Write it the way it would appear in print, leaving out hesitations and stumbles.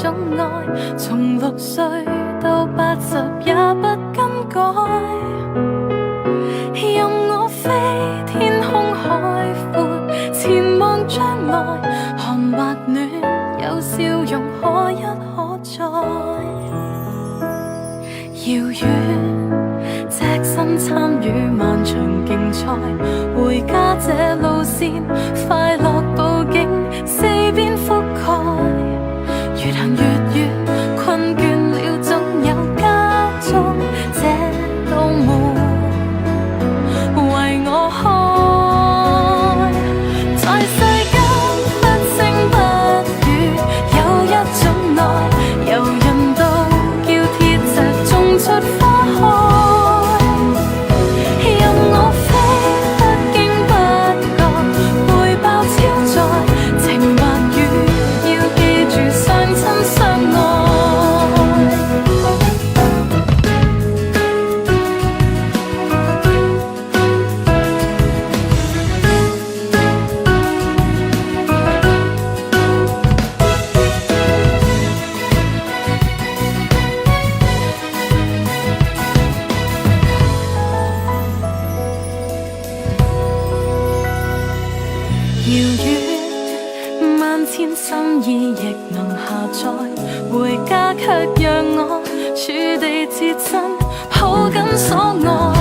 種愛，從6歲到80也不更改。任我飛，天空海闊，前望將來，寒或暖，有笑容可一可再。遙遠，隻身參與漫長競賽，回家這路線，快樂佈景四邊覆蓋。越行越遠，困倦了總有家中這道門為我開。在世間不聲不語，有一種愛，由人道叫鐵石種出花開。任我飛，不經不覺背包超載，情或雨要記住相親相愛。遙遠，萬千心意亦能下載，回家卻讓我處地設身，抱緊所愛。